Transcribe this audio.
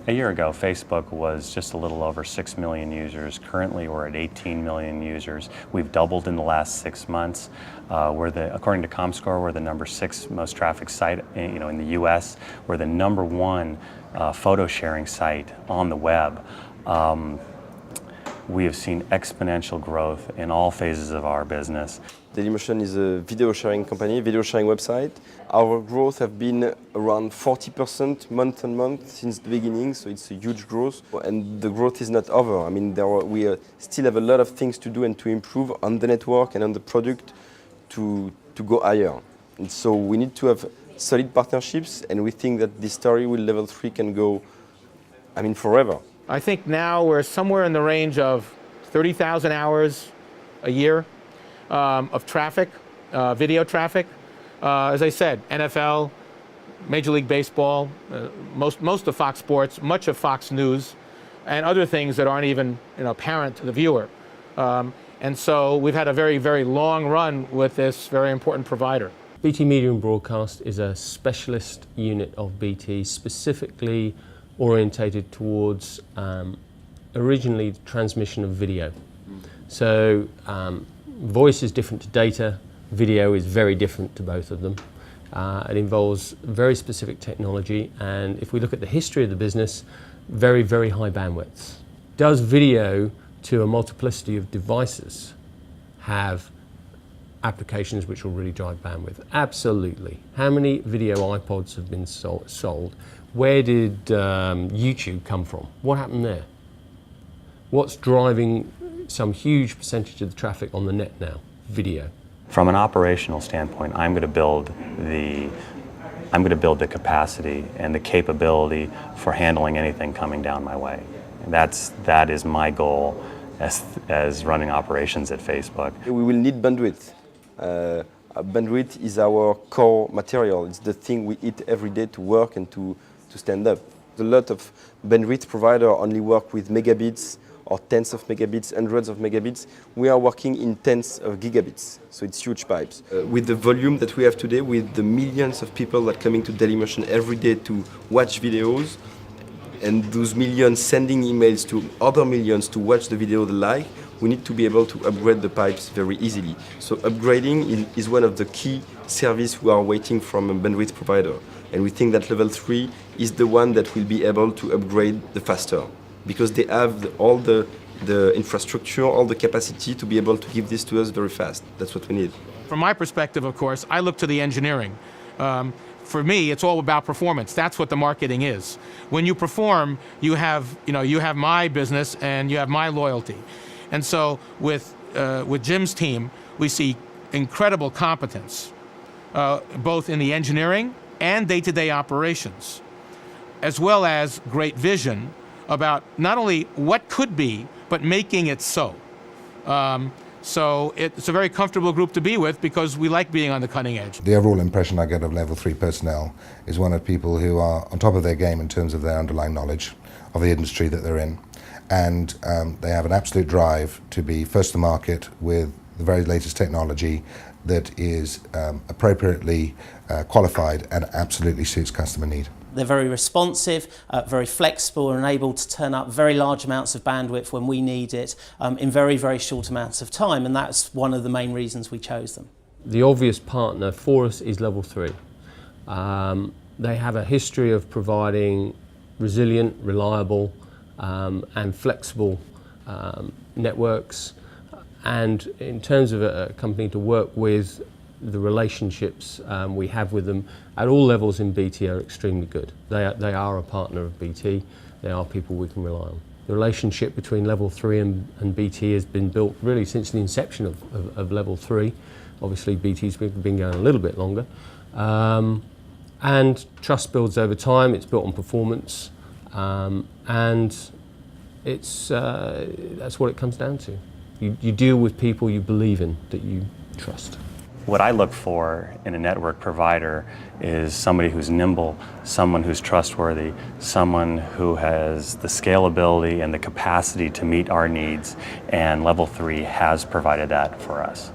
A year ago, Facebook was just a little over 6 million users. Currently, we're at 18 million users. We've doubled in the last 6 months. According to ComScore, we're the #6 most trafficked site, in the U.S. We're the #1 photo sharing site on the web. We have seen exponential growth in all phases of our business. Dailymotion is a video sharing company, video sharing website. Our growth have been around 40% month on month since the beginning, so it's a huge growth. And the growth is not over. I mean, we still have a lot of things to do and to improve on the network and on the product to go higher. And so we need to have solid partnerships, and we think that this story with Level 3 can go, forever. I think now we're somewhere in the range of 30,000 hours a year of traffic, video traffic. As I said, NFL, Major League Baseball, most of Fox Sports, much of Fox News, and other things that aren't even apparent to the viewer. And so we've had a very, very long run with this very important provider. BT Media and Broadcast is a specialist unit of BT, specifically orientated towards originally the transmission of video. So voice is different to data, video is very different to both of them. It involves very specific technology, and if we look at the history of the business, very, very high bandwidths. Does video to a multiplicity of devices have applications which will really drive bandwidth? Absolutely. How many video iPods have been sold? Where did YouTube come from? What happened there? What's driving some huge percentage of the traffic on the net now? Video. From an operational standpoint, I'm going to build the capacity and the capability for handling anything coming down my way. That is my goal as running operations at Facebook. We will need bandwidth. Bandwidth is our core material. It's the thing we eat every day to work and to stand up. A lot of bandwidth providers only work with megabits or tens of megabits, hundreds of megabits. We are working in tens of gigabits, so it's huge pipes. With the volume that we have today, with the millions of people that are coming to Dailymotion every day to watch videos, and those millions sending emails to other millions to watch the video they like, we need to be able to upgrade the pipes very easily. So upgrading is one of the key services we are waiting from a bandwidth provider. And we think that Level 3 is the one that will be able to upgrade the faster, because they have all the infrastructure, all the capacity to be able to give this to us very fast. That's what we need. From my perspective, of course, I look to the engineering. For me, it's all about performance. That's what the marketing is. When you perform, you have my business and you have my loyalty. And so with Jim's team, we see incredible competence, both in the engineering and day-to-day operations, as well as great vision about not only what could be, but making it so. So it's a very comfortable group to be with because we like being on the cutting edge. The overall impression I get of Level 3 personnel is one of people who are on top of their game in terms of their underlying knowledge of the industry that they're in. And they have an absolute drive to be first to market with the very latest technology that is appropriately qualified and absolutely suits customer need. They're very responsive, very flexible, and able to turn up very large amounts of bandwidth when we need it in very, very short amounts of time, and that's one of the main reasons we chose them. The obvious partner for us is Level 3. They have a history of providing resilient, reliable, and flexible networks, and in terms of a company to work with, the relationships we have with them at all levels in BT are extremely good. They are a partner of BT. They are people we can rely on. The relationship between Level 3 and BT has been built really since the inception of Level 3. Obviously BT's been going a little bit longer. And trust builds over time. It's built on performance. And that's what it comes down to. You deal with people you believe in, that you trust. What I look for in a network provider is somebody who's nimble, someone who's trustworthy, someone who has the scalability and the capacity to meet our needs, and Level 3 has provided that for us.